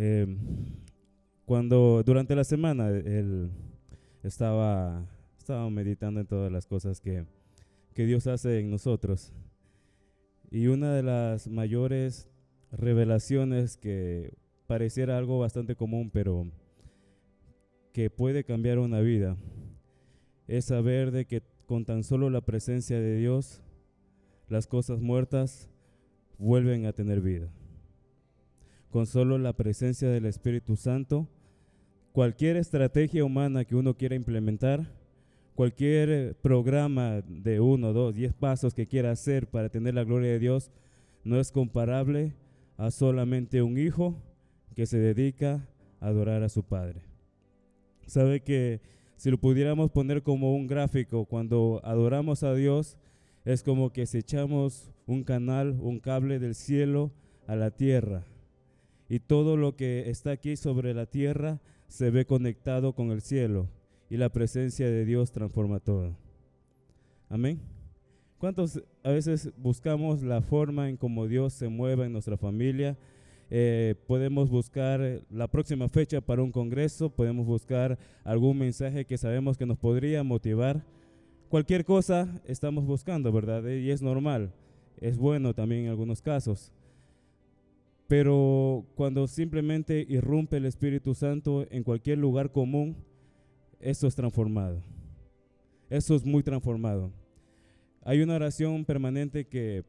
Eh, Cuando durante la semana estaba, estaba meditando en todas las cosas que Dios hace en nosotros, y una de las mayores revelaciones que pareciera algo bastante común, pero que puede cambiar una vida, es saber de que con tan solo la presencia de Dios, las cosas muertas vuelven a tener vida. Con solo la presencia del Espíritu Santo, cualquier estrategia humana que uno quiera implementar, cualquier programa de 1, 2, 10 pasos que quiera hacer para tener la gloria de Dios, no es comparable a solamente un hijo que se dedica a adorar a su padre. Sabe que si lo pudiéramos poner como un gráfico, cuando adoramos a Dios, es como que si echamos un canal, un cable del cielo a la tierra, y todo lo que está aquí sobre la tierra se ve conectado con el cielo, y la presencia de Dios transforma todo. Amén. ¿Cuántos a veces buscamos la forma en cómo Dios se mueve en nuestra familia? Podemos buscar la próxima fecha para un congreso, podemos buscar algún mensaje que sabemos que nos podría motivar. Cualquier cosa estamos buscando, ¿verdad? Y es normal, es bueno también en algunos casos. Pero cuando simplemente irrumpe el Espíritu Santo en cualquier lugar común, eso es transformado. Eso es muy transformado. Hay una oración permanente que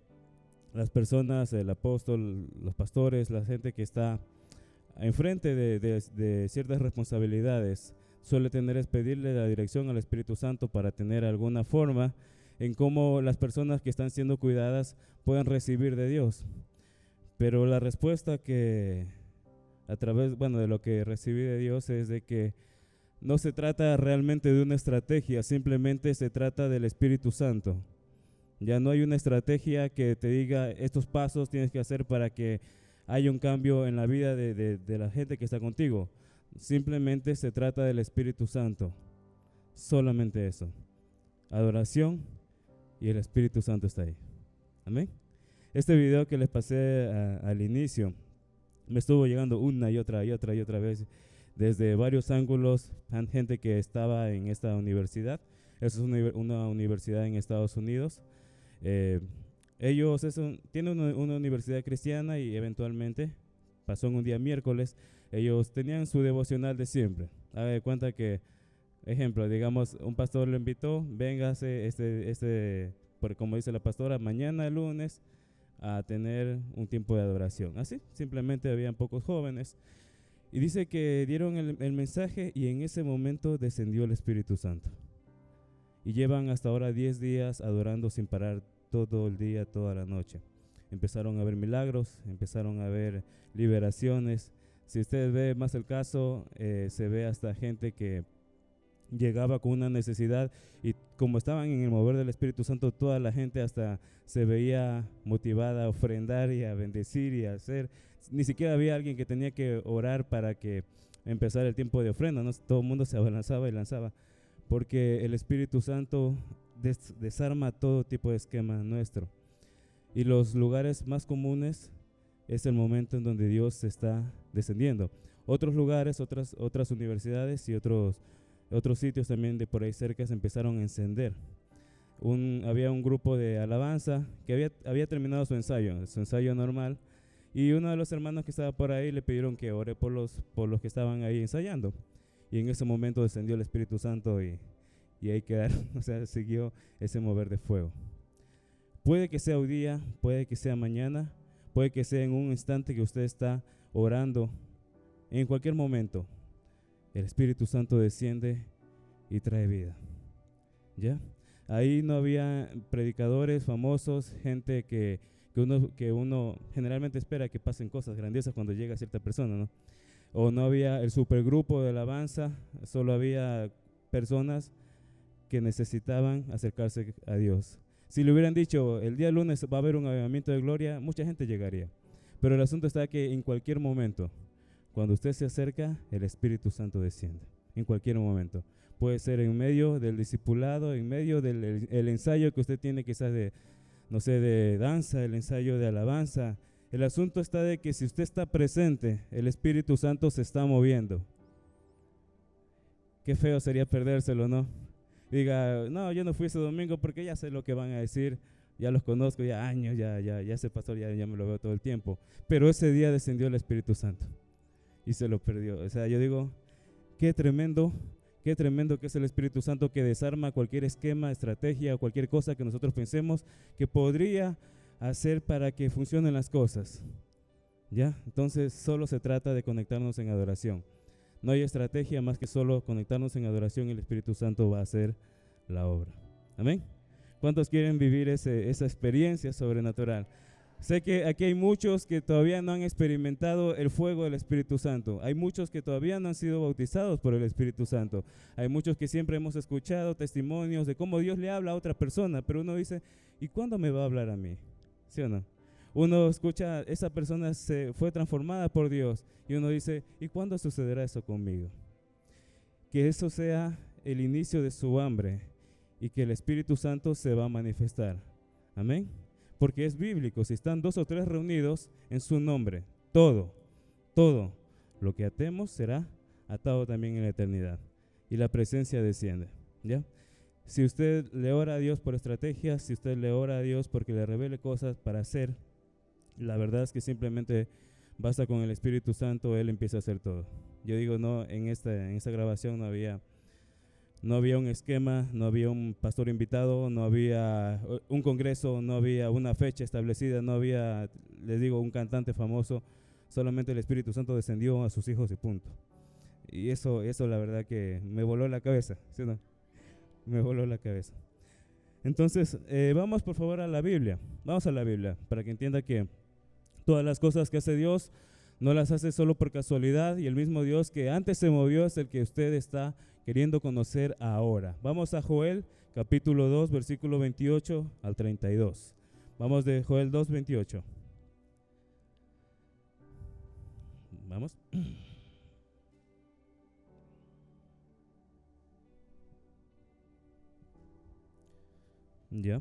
las personas, el apóstol, los pastores, la gente que está enfrente de ciertas responsabilidades, suele tener es pedirle la dirección al Espíritu Santo para tener alguna forma en cómo las personas que están siendo cuidadas puedan recibir de Dios. Pero la respuesta que a través, bueno, de lo que recibí de Dios es de que no se trata realmente de una estrategia, simplemente se trata del Espíritu Santo. Ya no hay una estrategia que te diga estos pasos tienes que hacer para que haya un cambio en la vida de la gente que está contigo. Simplemente se trata del Espíritu Santo. Solamente eso. Adoración y el Espíritu Santo está ahí. Amén. Este video que les pasé al inicio me estuvo llegando una y otra vez desde varios ángulos, gente que estaba en esta universidad. Es una universidad en Estados Unidos. Ellos tienen una universidad cristiana, y eventualmente pasó en un día miércoles, ellos tenían su devocional de siempre. Haga de cuenta que, ejemplo, digamos, un pastor lo invitó, véngase, como dice la pastora, mañana lunes a tener un tiempo de adoración. Así, simplemente habían pocos jóvenes. Y dice que dieron el mensaje, y en ese momento descendió el Espíritu Santo. Y llevan hasta ahora 10 días adorando sin parar, todo el día, toda la noche. Empezaron a ver milagros, empezaron a ver liberaciones. Si usted ve más el caso, se ve hasta gente que llegaba con una necesidad, y como estaban en el mover del Espíritu Santo, toda la gente hasta se veía motivada a ofrendar y a bendecir y a hacer. Ni siquiera había alguien que tenía que orar para que empezara el tiempo de ofrenda, ¿no? Todo el mundo se abalanzaba y lanzaba, porque el Espíritu Santo desarma todo tipo de esquema nuestro. Y los lugares más comunes es el momento en donde Dios está descendiendo. Otros lugares, otras universidades y otros sitios también de por ahí cerca se empezaron a encender. Había un grupo de alabanza que había terminado su ensayo normal, y uno de los hermanos que estaba por ahí le pidieron que ore por los que estaban ahí ensayando. Y en ese momento descendió el Espíritu Santo, y ahí quedaron, o sea, siguió ese mover de fuego. Puede que sea hoy día, puede que sea mañana, puede que sea en un instante que usted está orando. En cualquier momento, el Espíritu Santo desciende y trae vida. ¿Ya? Ahí no había predicadores famosos, gente que uno generalmente espera que pasen cosas grandiosas cuando llega cierta persona, ¿no? O no había el supergrupo de alabanza, solo había personas que necesitaban acercarse a Dios. Si le hubieran dicho, el día lunes va a haber un avivamiento de gloria, mucha gente llegaría. Pero el asunto está que en cualquier momento, cuando usted se acerca, el Espíritu Santo desciende. En cualquier momento. Puede ser en medio del discipulado, en medio del el ensayo que usted tiene, quizás de, no sé, de danza, el ensayo de alabanza, El asunto está de que si usted está presente, el Espíritu Santo se está moviendo. Qué feo sería perdérselo, ¿no? Diga, no, yo no fui ese domingo porque ya sé lo que van a decir, ya los conozco, ya años, ya ese pastor ya me lo veo todo el tiempo. Pero ese día descendió el Espíritu Santo y se lo perdió. O sea, yo digo, qué tremendo que es el Espíritu Santo, que desarma cualquier esquema, estrategia o cualquier cosa que nosotros pensemos que podría hacer para que funcionen las cosas. ¿Ya? Entonces solo se trata de conectarnos en adoración. No hay estrategia más que solo conectarnos en adoración y el Espíritu Santo va a hacer la obra. Amén. ¿Cuántos quieren vivir esa experiencia sobrenatural? Sé que aquí hay muchos que todavía no han experimentado el fuego del Espíritu Santo. Hay muchos que todavía no han sido bautizados por el Espíritu Santo. Hay muchos que siempre hemos escuchado testimonios de cómo Dios le habla a otra persona, pero uno dice, ¿y cuándo me va a hablar a mí? ¿Sí o no? Uno escucha, esa persona se fue transformada por Dios y uno dice, ¿y cuándo sucederá eso conmigo? Que eso sea el inicio de su hambre y que el Espíritu Santo se va a manifestar. Amén. Porque es bíblico, si están 2 o 3 reunidos en su nombre, todo lo que atemos será atado también en la eternidad y la presencia desciende. ¿Ya? Si usted le ora a Dios por estrategias, si usted le ora a Dios porque le revele cosas para hacer, la verdad es que simplemente basta con el Espíritu Santo, Él empieza a hacer todo. Yo digo, no, en esta grabación no había un esquema, no había un pastor invitado, no había un congreso, no había una fecha establecida, no había, les digo, un cantante famoso, solamente el Espíritu Santo descendió a sus hijos y punto. Y eso la verdad que me voló la cabeza, ¿sí o no? Me voló la cabeza. Entonces, vamos por favor a la Biblia, vamos a la Biblia, para que entienda que todas las cosas que hace Dios no las hace solo por casualidad, y el mismo Dios que antes se movió es el que usted está queriendo conocer ahora. Vamos a Joel capítulo 2 versículo 28 al 32. Vamos de Joel 2, 28. Vamos. Ya.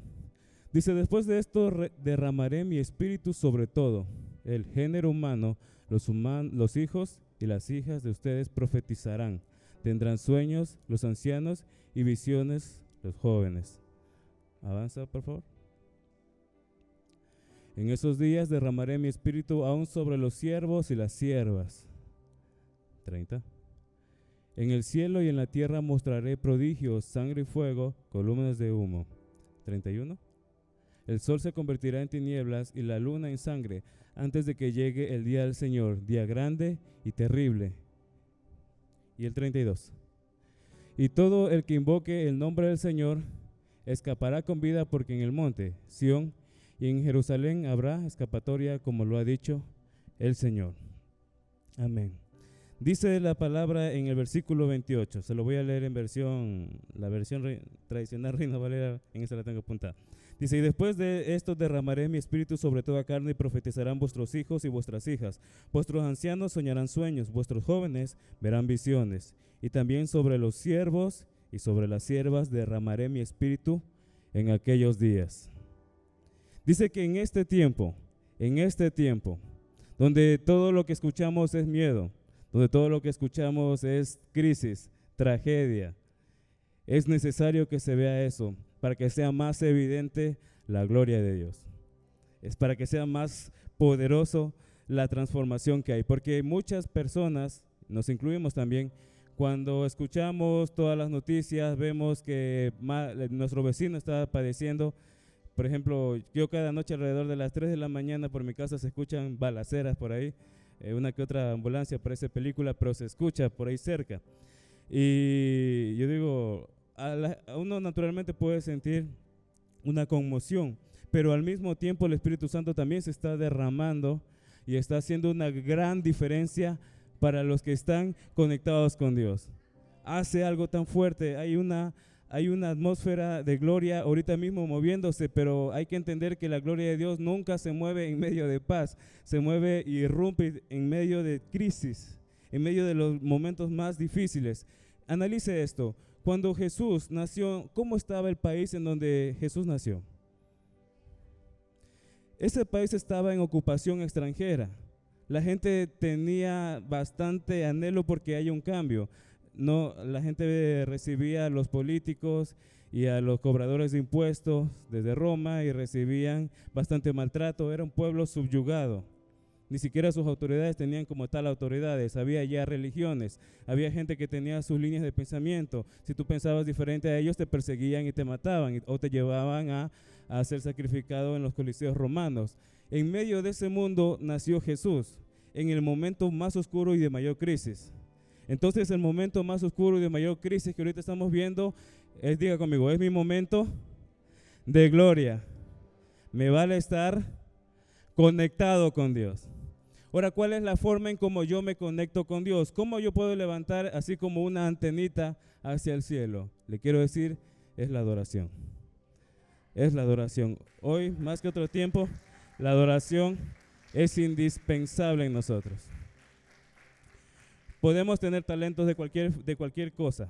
Dice, después de esto derramaré mi espíritu sobre todo el género humano, los hijos y las hijas de ustedes profetizarán, tendrán sueños los ancianos y visiones los jóvenes. Avanza, por favor. En esos días derramaré mi espíritu aún sobre los siervos y las siervas. 30. En el cielo y en la tierra mostraré prodigios, sangre y fuego, columnas de humo. 31. El sol se convertirá en tinieblas y la luna en sangre antes de que llegue el día del Señor, día grande y terrible. Y el 32. Y todo el que invoque el nombre del Señor escapará con vida, porque en el monte Sión y en Jerusalén habrá escapatoria, como lo ha dicho el Señor. Amén. Dice la palabra en el versículo 28, se lo voy a leer en la versión tradicional Reina Valera, en esa la tengo apuntada. Dice, y después de esto derramaré mi espíritu sobre toda carne y profetizarán vuestros hijos y vuestras hijas. Vuestros ancianos soñarán sueños, vuestros jóvenes verán visiones. Y también sobre los siervos y sobre las siervas derramaré mi espíritu en aquellos días. Dice que en este tiempo, donde todo lo que escuchamos es miedo, donde todo lo que escuchamos es crisis, tragedia, es necesario que se vea eso para que sea más evidente la gloria de Dios. Es para que sea más poderoso la transformación que hay, porque muchas personas, nos incluimos también, cuando escuchamos todas las noticias, vemos que nuestro vecino está padeciendo. Por ejemplo, yo cada noche alrededor de las 3 de la mañana por mi casa se escuchan balaceras por ahí, una que otra ambulancia parece película, pero se escucha por ahí cerca. Y yo digo, uno naturalmente puede sentir una conmoción, pero al mismo tiempo el Espíritu Santo también se está derramando y está haciendo una gran diferencia para los que están conectados con Dios. Hace algo tan fuerte, hay una atmósfera de gloria ahorita mismo moviéndose, pero hay que entender que la gloria de Dios nunca se mueve en medio de paz, se mueve y irrumpe en medio de crisis, en medio de los momentos más difíciles. Analice esto, cuando Jesús nació, ¿cómo estaba el país en donde Jesús nació? Ese país estaba en ocupación extranjera. La gente tenía bastante anhelo porque haya un cambio. No, la gente recibía a los políticos y a los cobradores de impuestos desde Roma y recibían bastante maltrato. Era un pueblo subyugado. Ni siquiera sus autoridades tenían como tal autoridades. Había ya religiones, había gente que tenía sus líneas de pensamiento. Si tú pensabas diferente a ellos, te perseguían y te mataban o te llevaban a ser sacrificado en los coliseos romanos. En medio de ese mundo nació Jesús, en el momento más oscuro y de mayor crisis. Entonces el momento más oscuro y de mayor crisis que ahorita estamos viendo es, diga conmigo, es mi momento de gloria. Me vale estar conectado con Dios. Ahora, ¿cuál es la forma en cómo yo me conecto con Dios? ¿Cómo yo puedo levantar así como una antenita hacia el cielo? Le quiero decir, es la adoración. Es la adoración. Hoy, más que otro tiempo, la adoración es indispensable en nosotros. Podemos tener talentos de cualquier cosa,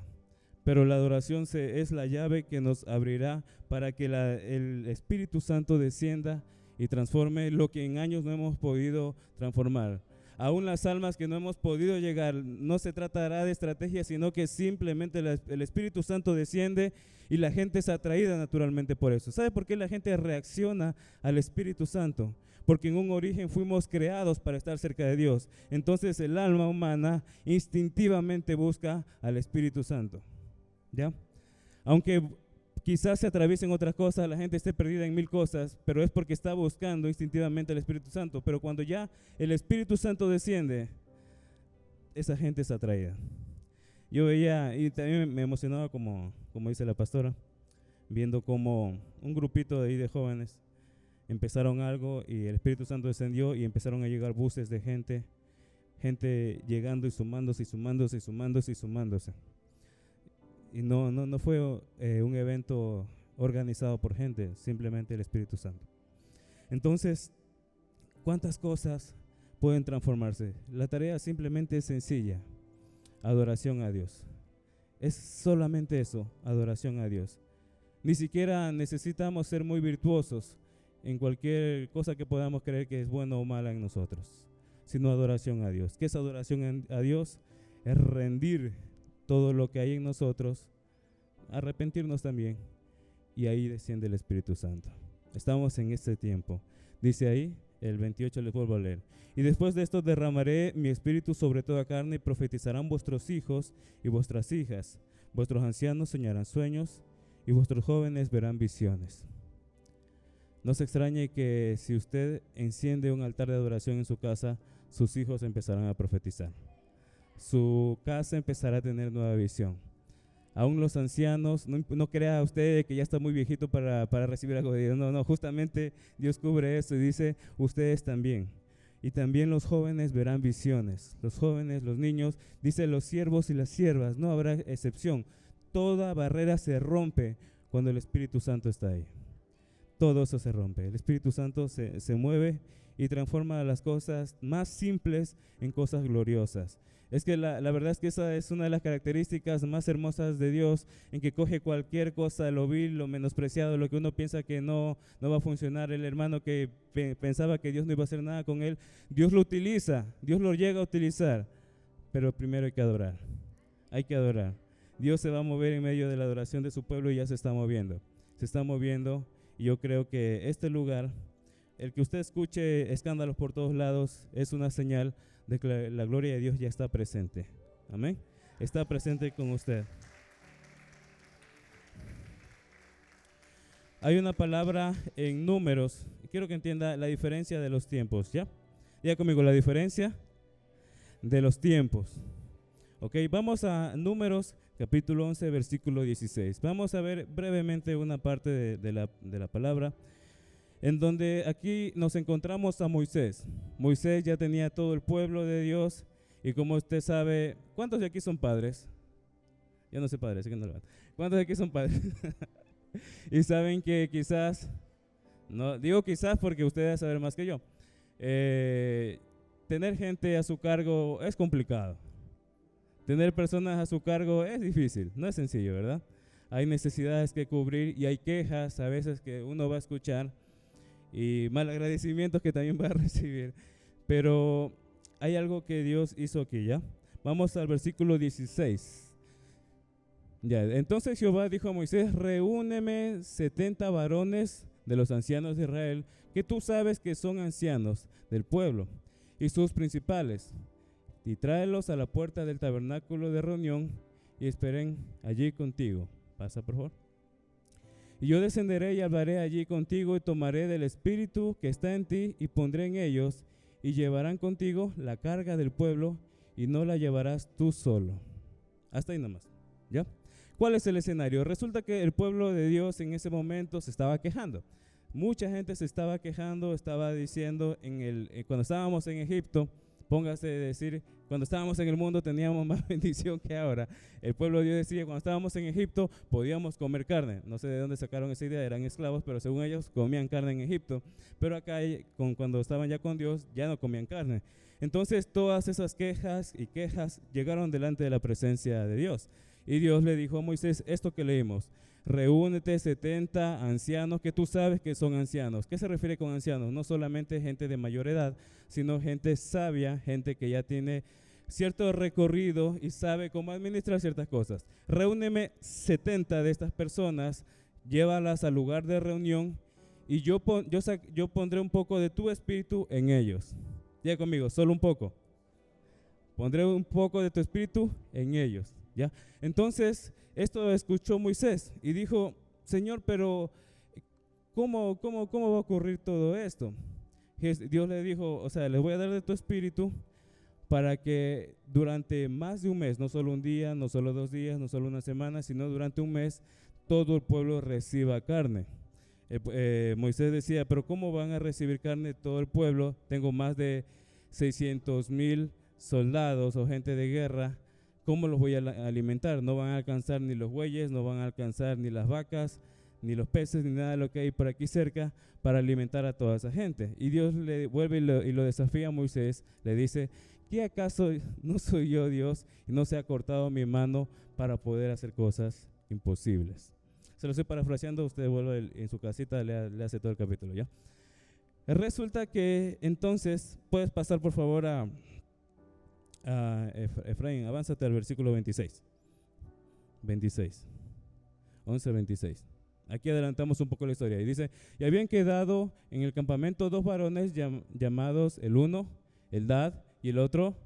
pero la adoración es la llave que nos abrirá para que el Espíritu Santo descienda y transforme lo que en años no hemos podido transformar. Aún las almas que no hemos podido llegar, no se tratará de estrategia, sino que simplemente el Espíritu Santo desciende y la gente es atraída naturalmente por eso. ¿Sabe por qué la gente reacciona al Espíritu Santo? Porque en un origen fuimos creados para estar cerca de Dios. Entonces el alma humana instintivamente busca al Espíritu Santo. ¿Ya? Aunque quizás se atraviesen otras cosas, la gente esté perdida en mil cosas, pero es porque está buscando instintivamente al Espíritu Santo. Pero cuando ya el Espíritu Santo desciende, esa gente es atraída. Yo veía, y también me emocionaba como dice la pastora, viendo como un grupito de ahí de jóvenes empezaron algo y el Espíritu Santo descendió y empezaron a llegar buses de gente llegando y sumándose y sumándose y sumándose y sumándose. Y no fue un evento organizado por gente, simplemente el Espíritu Santo. Entonces, ¿cuántas cosas pueden transformarse? La tarea simplemente es sencilla, adoración a Dios. Es solamente eso, adoración a Dios. Ni siquiera necesitamos ser muy virtuosos en cualquier cosa que podamos creer que es buena o mala en nosotros, sino adoración a Dios. ¿Qué es adoración a Dios? Es rendir todo lo que hay en nosotros, arrepentirnos también, y ahí desciende el Espíritu Santo. Estamos en este tiempo. Dice ahí, el 28 les vuelvo a leer. Y después de esto derramaré mi espíritu sobre toda carne y profetizarán vuestros hijos y vuestras hijas. Vuestros ancianos soñarán sueños y vuestros jóvenes verán visiones. No se extrañe que si usted enciende un altar de adoración en su casa, sus hijos empezarán a profetizar. Su casa empezará a tener nueva visión. Aún los ancianos, no crea usted que ya está muy viejito para recibir algo de Dios. No, justamente Dios cubre eso y dice, ustedes también. Y también los jóvenes verán visiones. Los jóvenes, los niños, dice los siervos y las siervas, no habrá excepción. Toda barrera se rompe cuando el Espíritu Santo está ahí. Todo eso se rompe. El Espíritu Santo se mueve y transforma las cosas más simples en cosas gloriosas. Es que la verdad es que esa es una de las características más hermosas de Dios, en que coge cualquier cosa, lo vil, lo menospreciado, lo que uno piensa que no va a funcionar. El hermano que pensaba que Dios no iba a hacer nada con él, Dios lo utiliza, Dios lo llega a utilizar, pero primero hay que adorar. Hay que adorar. Dios se va a mover en medio de la adoración de su pueblo y ya se está moviendo. Se está moviendo y yo creo que este lugar, el que usted escuche escándalos por todos lados, es una señal de que la gloria de Dios ya está presente. Amén. Está presente con usted. Hay una palabra en Números, quiero que entienda la diferencia de los tiempos, ¿ya? Diga conmigo, la diferencia de los tiempos. Ok, vamos a Números, capítulo 11, versículo 16. Vamos a ver brevemente una parte de la palabra, en donde aquí nos encontramos a Moisés. Moisés ya tenía todo el pueblo de Dios, y como usted sabe, ¿cuántos de aquí son padres? Yo no soy padre, así que no lo hagan. ¿Cuántos de aquí son padres? Y saben que quizás, no digo quizás porque usted debe saber más que yo, tener gente a su cargo es complicado. Tener personas a su cargo es difícil, no es sencillo, ¿verdad? Hay necesidades que cubrir y hay quejas a veces que uno va a escuchar. y malagradecimientos que también va a recibir. Pero hay algo que Dios hizo aquí, ¿ya? Vamos al versículo 16. Ya, entonces Jehová dijo a Moisés, reúneme 70 varones de los ancianos de Israel, que tú sabes que son ancianos del pueblo, y sus principales, y tráelos a la puerta del tabernáculo de reunión, y esperen allí contigo. Pasa, por favor. Y yo descenderé y hablaré allí contigo, y tomaré del espíritu que está en ti, y pondré en ellos, y llevarán contigo la carga del pueblo, y no la llevarás tú solo. Hasta ahí nomás, ¿ya? ¿Cuál es el escenario? Resulta que el pueblo de Dios en ese momento se estaba quejando. Mucha gente se estaba quejando, estaba diciendo, cuando estábamos en Egipto, póngase a decir, cuando estábamos en el mundo teníamos más bendición que ahora. El pueblo de Dios decía, cuando estábamos en Egipto podíamos comer carne. No sé de dónde sacaron esa idea, eran esclavos, pero según ellos comían carne en Egipto. Pero acá, cuando estaban ya con Dios, ya no comían carne. Entonces todas esas quejas y quejas llegaron delante de la presencia de Dios. Y Dios le dijo a Moisés esto que leímos: reúnete 70 ancianos que tú sabes que son ancianos. ¿Qué se refiere con ancianos? No solamente gente de mayor edad, sino gente sabia, gente que ya tiene cierto recorrido y sabe cómo administrar ciertas cosas. Reúneme 70 de estas personas, llévalas al lugar de reunión y yo pondré un poco de tu espíritu en ellos. Diga conmigo, solo un poco. Pondré un poco de tu espíritu en ellos, ¿ya? Entonces, esto escuchó Moisés y dijo, Señor, pero ¿cómo va a ocurrir todo esto? Dios le dijo, o sea, les voy a dar de tu espíritu para que durante más de un mes, no solo un día, no solo 2 días, no solo una semana, sino durante un mes, todo el pueblo reciba carne. Moisés decía, pero ¿cómo van a recibir carne todo el pueblo? Tengo más de 600,000 soldados o gente de guerra. ¿Cómo los voy a alimentar? No van a alcanzar ni los bueyes, no van a alcanzar ni las vacas, ni los peces, ni nada de lo que hay por aquí cerca para alimentar a toda esa gente. Y Dios le vuelve y lo desafía a Moisés, le dice, ¿qué acaso no soy yo Dios y no se ha cortado mi mano para poder hacer cosas imposibles? Se lo estoy parafraseando, usted vuelve en su casita, le hace todo el capítulo, ¿ya? Resulta que entonces, puedes pasar por favor a Efraín, avánzate al versículo 26. 11:26. Aquí adelantamos un poco la historia y dice, y habían quedado en el campamento 2 varones llamados el uno Eldad y el otro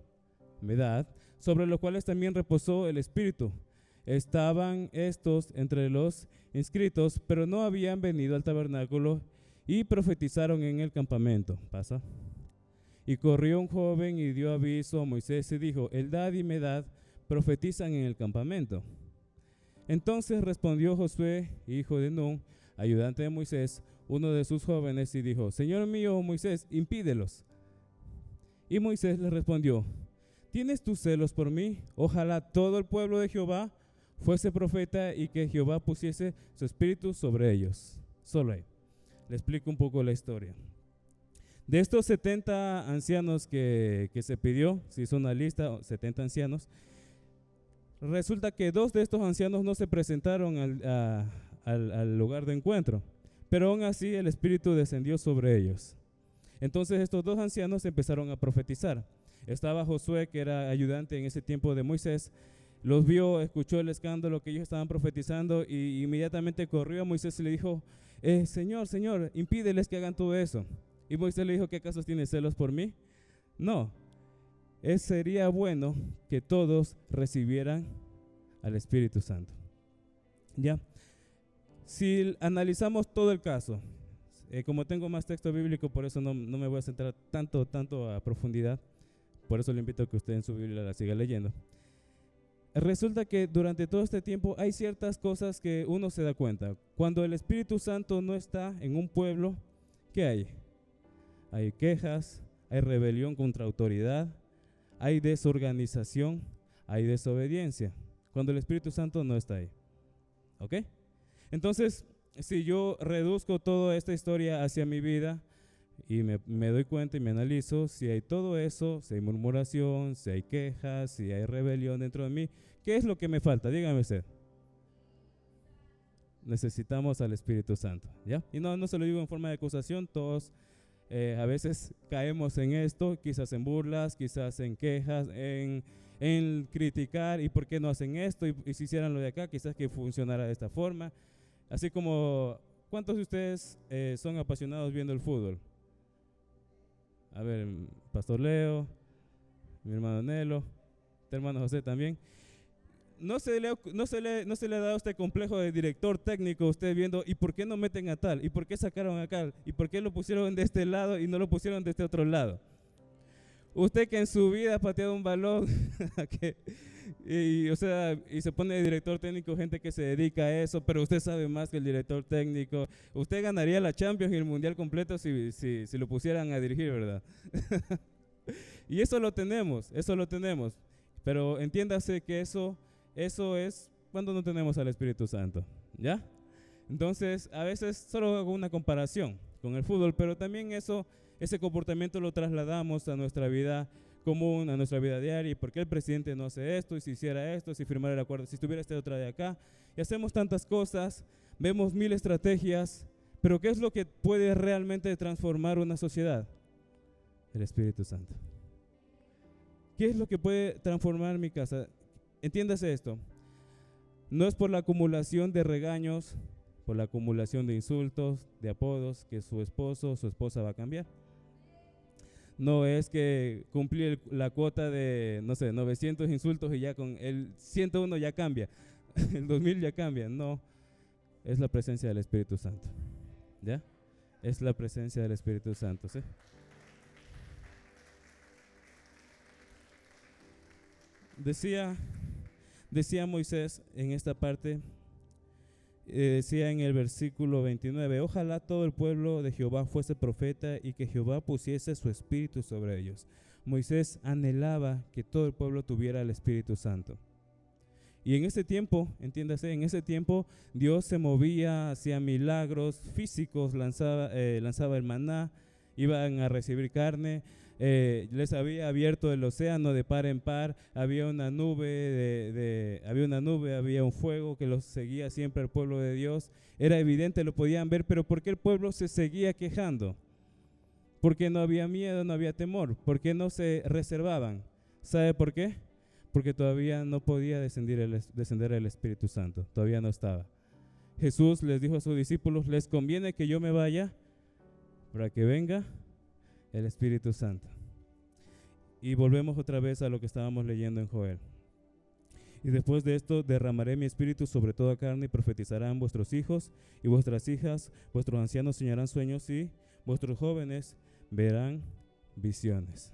Medad, sobre los cuales también reposó el espíritu. Estaban estos entre los inscritos, pero no habían venido al tabernáculo, y profetizaron en el campamento. Pasa. Y corrió un joven y dio aviso a Moisés y dijo, Eldad y Medad profetizan en el campamento. Entonces respondió Josué, hijo de Nun, ayudante de Moisés, uno de sus jóvenes, y dijo, Señor mío Moisés, impídelos. Y Moisés le respondió, ¿tienes tus celos por mí? Ojalá todo el pueblo de Jehová fuese profeta y que Jehová pusiese su espíritu sobre ellos. Solo ahí. Le explico un poco la historia. De estos 70 ancianos que se pidió, se hizo una lista, 70 ancianos, resulta que 2 de estos ancianos no se presentaron al lugar de encuentro, pero aún así el Espíritu descendió sobre ellos. Entonces estos 2 ancianos empezaron a profetizar. Estaba Josué, que era ayudante en ese tiempo de Moisés, los vio, escuchó el escándalo que ellos estaban profetizando y inmediatamente corrió a Moisés y le dijo, Señor, impídeles que hagan todo eso. Y Moisés le dijo, ¿qué acaso tienes celos por mí? No, sería bueno que todos recibieran al Espíritu Santo. ¿Ya? Si analizamos todo el caso, como tengo más texto bíblico, por eso no me voy a centrar tanto a profundidad, por eso le invito a que usted en su Biblia la siga leyendo. Resulta que durante todo este tiempo hay ciertas cosas que uno se da cuenta. Cuando el Espíritu Santo no está en un pueblo, ¿qué hay? Hay quejas, hay rebelión contra autoridad, hay desorganización, hay desobediencia, cuando el Espíritu Santo no está ahí. ¿Ok? Entonces, si yo reduzco toda esta historia hacia mi vida y me doy cuenta y me analizo, si hay todo eso, si hay murmuración, si hay quejas, si hay rebelión dentro de mí, ¿qué es lo que me falta? Dígame usted. necesitamos al Espíritu Santo, ¿ya? Y no se lo digo en forma de acusación, todos a veces caemos en esto, quizás en burlas, quizás en quejas, en criticar, y por qué no hacen esto, y si hicieran lo de acá, quizás que funcionara de esta forma. Así como, ¿cuántos de ustedes son apasionados viendo el fútbol? A ver, Pastor Leo, mi hermano Nelo, tu hermano José también. ¿No se le ha dado este complejo de director técnico usted viendo, ¿y por qué no meten a tal? ¿Y por qué sacaron acá? ¿Y por qué lo pusieron de este lado y no lo pusieron de este otro lado? Usted que en su vida ha pateado un balón y se pone de director técnico, gente que se dedica a eso, pero usted sabe más que el director técnico. Usted ganaría la Champions y el Mundial completo si lo pusieran a dirigir, ¿verdad? Y eso lo tenemos. Pero entiéndase que eso es cuando no tenemos al Espíritu Santo, ¿ya? Entonces, a veces solo hago una comparación con el fútbol, pero también ese comportamiento lo trasladamos a nuestra vida común, a nuestra vida diaria. ¿Y por qué el presidente no hace esto? Y si hiciera esto, si firmara el acuerdo, si estuviera esta otra de acá. Y hacemos tantas cosas, vemos mil estrategias, pero ¿qué es lo que puede realmente transformar una sociedad? El Espíritu Santo. ¿Qué es lo que puede transformar mi casa? Entiéndase esto. No es por la acumulación de regaños, por la acumulación de insultos, de apodos, que su esposo o su esposa va a cambiar. No es que cumplir la cuota de, 900 insultos y ya con el 101 ya cambia, el 2000 ya cambia. No, es la presencia del Espíritu Santo. ¿Ya? Es la presencia del Espíritu Santo, ¿sí? Decía Moisés en esta parte, decía en el versículo 29, ojalá todo el pueblo de Jehová fuese profeta y que Jehová pusiese su espíritu sobre ellos. Moisés anhelaba que todo el pueblo tuviera el Espíritu Santo. Y en ese tiempo, entiéndase, en ese tiempo Dios se movía, hacía milagros físicos, lanzaba el maná, iban a recibir carne, les había abierto el océano de par en par, había una nube, había un fuego que los seguía siempre al pueblo de Dios. Era evidente, lo podían ver, pero ¿por qué el pueblo se seguía quejando? Porque no había miedo, no había temor. ¿Por qué no se reservaban? ¿Sabe por qué? Porque todavía no podía descender el Espíritu Santo, todavía no estaba. Jesús les dijo a sus discípulos, les conviene que yo me vaya para que venga el Espíritu Santo. Y volvemos otra vez a lo que estábamos leyendo en Joel. Y después de esto derramaré mi espíritu sobre toda carne y profetizarán vuestros hijos y vuestras hijas, vuestros ancianos soñarán sueños y vuestros jóvenes verán visiones.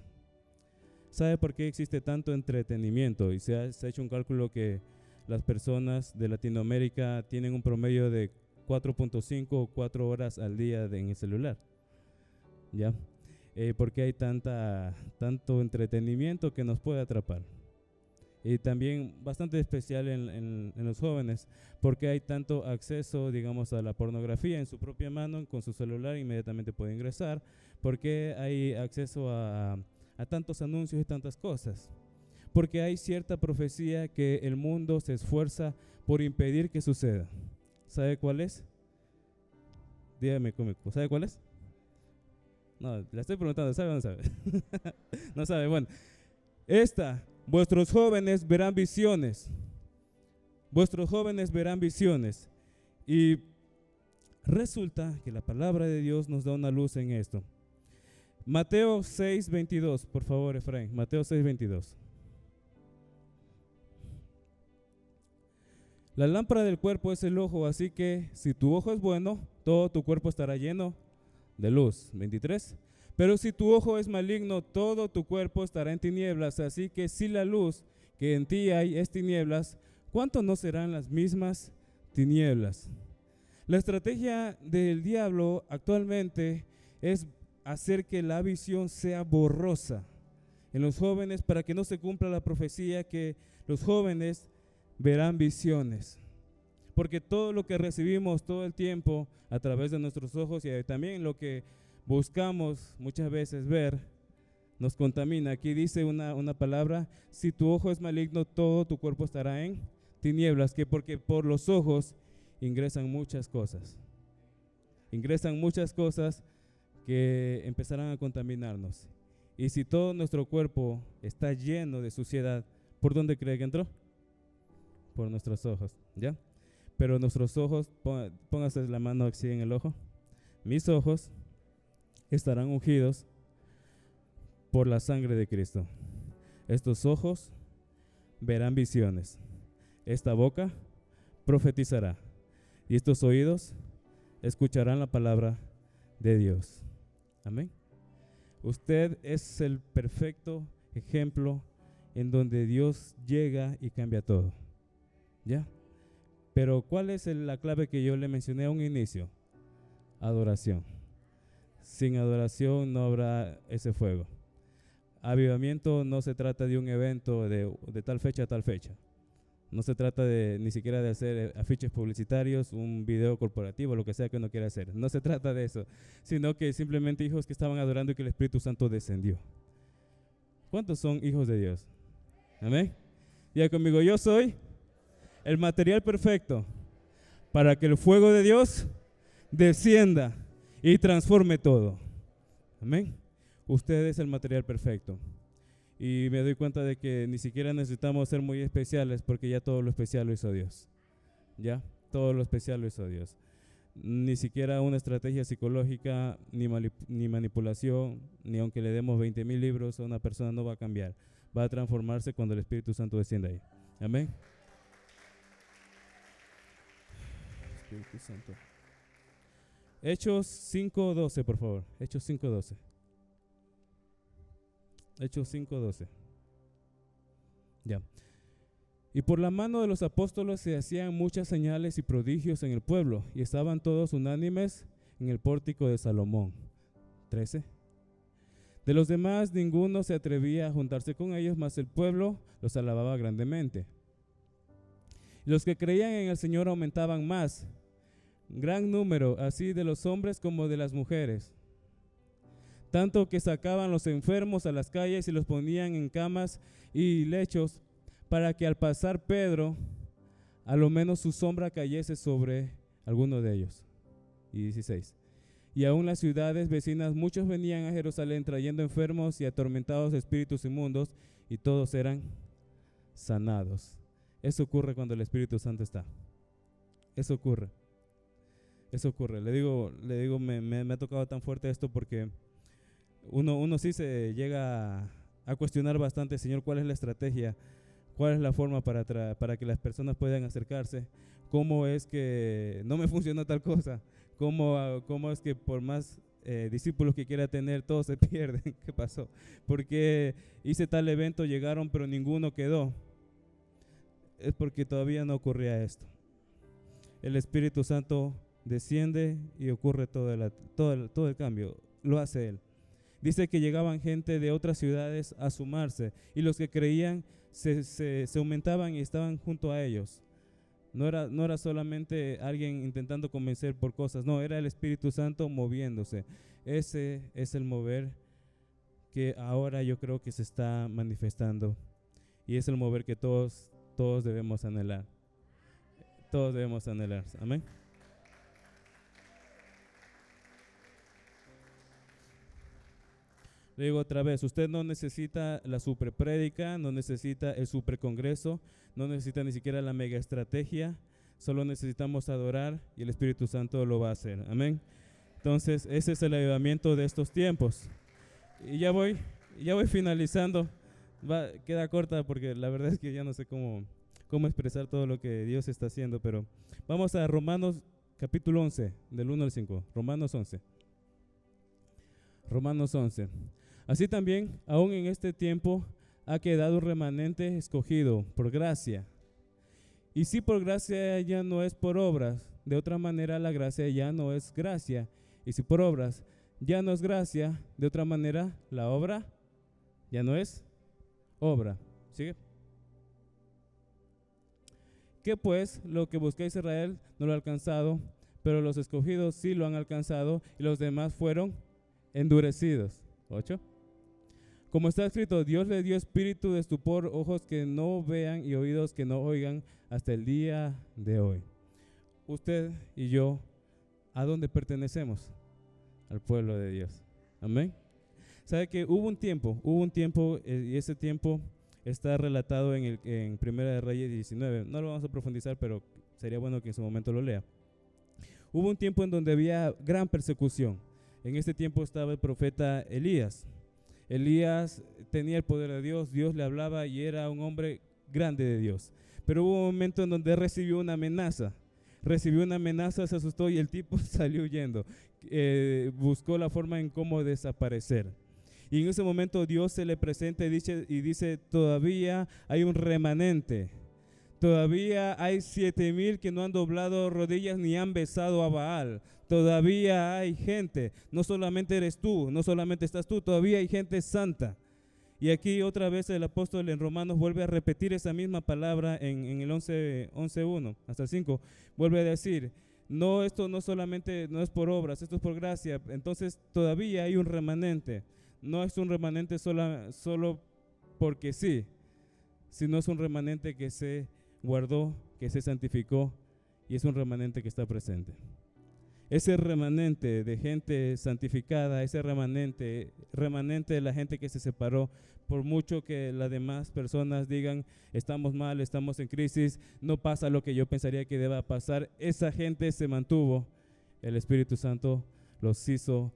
¿Sabe por qué existe tanto entretenimiento? Y se ha hecho un cálculo que las personas de Latinoamérica tienen un promedio de 4.5 o 4 horas al día en el celular. ¿Ya? Porque hay tanto entretenimiento que nos puede atrapar. Y también bastante especial en los jóvenes, porque hay tanto acceso, digamos, a la pornografía en su propia mano, con su celular inmediatamente puede ingresar, porque hay acceso a tantos anuncios y tantas cosas. Porque hay cierta profecía que el mundo se esfuerza por impedir que suceda. ¿Sabe cuál es? Dígame, cómico, ¿sabe cuál es? No, le estoy preguntando, ¿sabe o no sabe? No sabe, bueno. Vuestros jóvenes verán visiones. Vuestros jóvenes verán visiones. Y resulta que la palabra de Dios nos da una luz en esto. Mateo 6:22, por favor, Efraín. Mateo 6:22. La lámpara del cuerpo es el ojo, así que si tu ojo es bueno, todo tu cuerpo estará lleno de luz. 23. Pero si tu ojo es maligno, todo tu cuerpo estará en tinieblas. Así que si la luz que en ti hay es tinieblas, ¿cuánto no serán las mismas tinieblas? La estrategia del diablo actualmente es hacer que la visión sea borrosa en los jóvenes para que no se cumpla la profecía que los jóvenes verán visiones. Porque todo lo que recibimos todo el tiempo a través de nuestros ojos y también lo que buscamos muchas veces ver, nos contamina. Aquí dice una palabra, si tu ojo es maligno, todo tu cuerpo estará en tinieblas, que porque por los ojos ingresan muchas cosas. Ingresan muchas cosas que empezarán a contaminarnos. Y si todo nuestro cuerpo está lleno de suciedad, ¿por dónde cree que entró? Por nuestros ojos, ¿ya? Pero nuestros ojos, póngase la mano así en el ojo. Mis ojos estarán ungidos por la sangre de Cristo. Estos ojos verán visiones. Esta boca profetizará. Y estos oídos escucharán la palabra de Dios. Amén. Usted es el perfecto ejemplo en donde Dios llega y cambia todo. ¿Ya? Pero ¿cuál es la clave que yo le mencioné a un inicio? Adoración. Sin adoración no habrá ese fuego. Avivamiento no se trata de un evento de tal fecha a tal fecha. No se trata ni siquiera de hacer afiches publicitarios, un video corporativo, lo que sea que uno quiera hacer. No se trata de eso, sino que simplemente hijos que estaban adorando y que el Espíritu Santo descendió. ¿Cuántos son hijos de Dios? Amén. Diga conmigo, yo soy el material perfecto para que el fuego de Dios descienda y transforme todo. Amén. Usted es el material perfecto. Y me doy cuenta de que ni siquiera necesitamos ser muy especiales, porque ya todo lo especial lo hizo Dios. Ya, todo lo especial lo hizo Dios. Ni siquiera una estrategia psicológica, ni manipulación, ni aunque le demos 20,000 libros a una persona, no va a cambiar. Va a transformarse cuando el Espíritu Santo descienda ahí. Amén. Espíritu Santo. Hechos 5:12, por favor. Hechos 5:12. Hechos 5:12. Ya. Y por la mano de los apóstoles se hacían muchas señales y prodigios en el pueblo, y estaban todos unánimes en el pórtico de Salomón. 13. De los demás ninguno se atrevía a juntarse con ellos, mas el pueblo los alababa grandemente. Y los que creían en el Señor aumentaban más, gran número, así de los hombres como de las mujeres. Tanto que sacaban los enfermos a las calles y los ponían en camas y lechos, para que al pasar Pedro, a lo menos su sombra cayese sobre alguno de ellos. Y 16. Y aún las ciudades vecinas, muchos venían a Jerusalén trayendo enfermos y atormentados espíritus inmundos, y todos eran sanados. Eso ocurre cuando el Espíritu Santo está. Eso ocurre. Eso ocurre. Le digo, me ha tocado tan fuerte esto porque uno sí se llega a cuestionar bastante, Señor, ¿cuál es la estrategia? ¿Cuál es la forma para que las personas puedan acercarse? ¿Cómo es que no me funciona tal cosa? ¿Cómo es que por más discípulos que quiera tener, todos se pierden? ¿Qué pasó? Porque hice tal evento, llegaron, pero ninguno quedó. Es porque todavía no ocurría esto. El Espíritu Santo desciende y ocurre todo el cambio. Lo hace Él. Dice que llegaban gente de otras ciudades a sumarse, y los que creían se aumentaban y estaban junto a ellos. No era solamente alguien intentando convencer por cosas, no, era el Espíritu Santo moviéndose. Ese es el mover que ahora yo creo que se está manifestando, y es el mover que todos debemos anhelar. Todos debemos anhelar. Amén. Le digo otra vez, usted no necesita la superprédica, no necesita el supercongreso, no necesita ni siquiera la mega estrategia, solo necesitamos adorar y el Espíritu Santo lo va a hacer. Amén. Entonces, ese es el avivamiento de estos tiempos. Y ya voy finalizando. Queda corta porque la verdad es que ya no sé cómo expresar todo lo que Dios está haciendo, pero vamos a Romanos capítulo 11, del 1 al 5. Romanos 11. Romanos 11. Así también, aún en este tiempo, ha quedado un remanente escogido por gracia. Y si por gracia ya no es por obras, de otra manera la gracia ya no es gracia. Y si por obras ya no es gracia, de otra manera la obra ya no es obra. ¿Sigue? ¿Qué pues? Lo que buscáis Israel no lo ha alcanzado, pero los escogidos sí lo han alcanzado, y los demás fueron endurecidos. 8. Como está escrito, Dios le dio espíritu de estupor, ojos que no vean y oídos que no oigan, hasta el día de hoy. usted y yo, ¿a dónde pertenecemos? Al pueblo de Dios. Amén. ¿Sabe que hubo un tiempo, y ese tiempo está relatado en Primera de Reyes 19? No lo vamos a profundizar, pero sería bueno que en su momento lo lea. Hubo un tiempo en donde había gran persecución. En este tiempo estaba el profeta Elías. Elías tenía el poder de Dios, Dios le hablaba y era un hombre grande de Dios. Pero hubo un momento en donde recibió una amenaza, se asustó y el tipo salió huyendo. Buscó la forma en cómo desaparecer. Y en ese momento Dios se le presenta y dice, todavía hay un remanente. Todavía hay 7,000 que no han doblado rodillas ni han besado a Baal. Todavía hay gente. No solamente eres tú, no solamente estás tú, todavía hay gente santa. Y aquí otra vez el apóstol en Romanos vuelve a repetir esa misma palabra en el 11:1 hasta el 5. Vuelve a decir, no, esto no solamente no es por obras, esto es por gracia. Entonces todavía hay un remanente. No es un remanente solo porque sí, sino es un remanente que se guardó, que se santificó y es un remanente que está presente. Ese remanente de gente santificada, ese remanente de la gente que se separó, por mucho que las demás personas digan, estamos mal, estamos en crisis, no pasa lo que yo pensaría que deba pasar, esa gente se mantuvo, el Espíritu Santo los hizo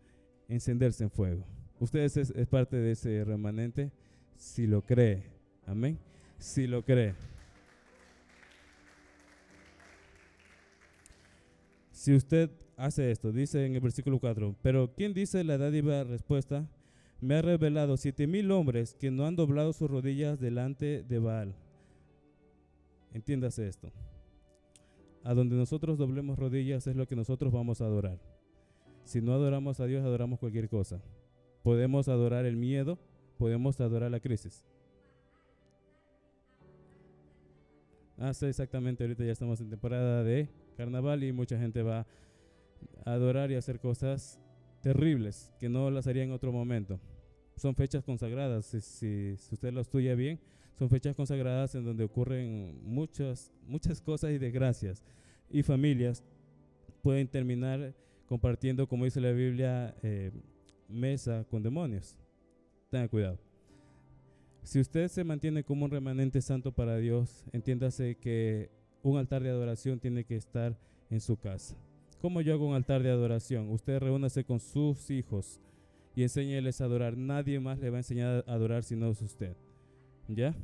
encenderse en fuego. Ustedes es parte de ese remanente, si lo cree, amén, si lo cree. Si usted hace esto, dice en el versículo 4, pero ¿quién dice la dádiva respuesta? Me ha revelado 7,000 hombres que no han doblado sus rodillas delante de Baal. Entiéndase esto. A donde nosotros doblemos rodillas es lo que nosotros vamos a adorar. Si no adoramos a Dios, adoramos cualquier cosa. Podemos adorar el miedo, podemos adorar la crisis. Sí, exactamente, ahorita ya estamos en temporada de carnaval y mucha gente va a adorar y a hacer cosas terribles que no las haría en otro momento. Son fechas consagradas, si usted lo estudia bien, son fechas consagradas en donde ocurren muchas cosas y desgracias, y familias pueden terminar compartiendo, como dice la Biblia, mesa con demonios. Tenga cuidado. Si usted se mantiene como un remanente santo para Dios, entiéndase que un altar de adoración tiene que estar en su casa. ¿Cómo yo hago un altar de adoración? Usted reúnase con sus hijos y enséñeles a adorar. Nadie más le va a enseñar a adorar si no es usted. ¿Ya?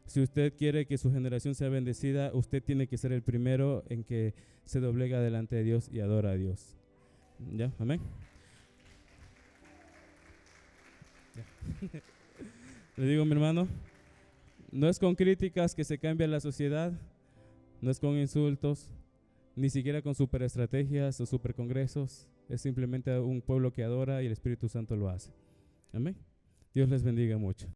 Si usted quiere que su generación sea bendecida, usted tiene que ser el primero en que se doblega delante de Dios y adora a Dios. ¿Ya? Amén. ¿Ya? Le digo, mi hermano, no es con críticas que se cambia la sociedad, no es con insultos, ni siquiera con superestrategias o supercongresos, es simplemente un pueblo que adora y el Espíritu Santo lo hace. Amén. Dios les bendiga mucho.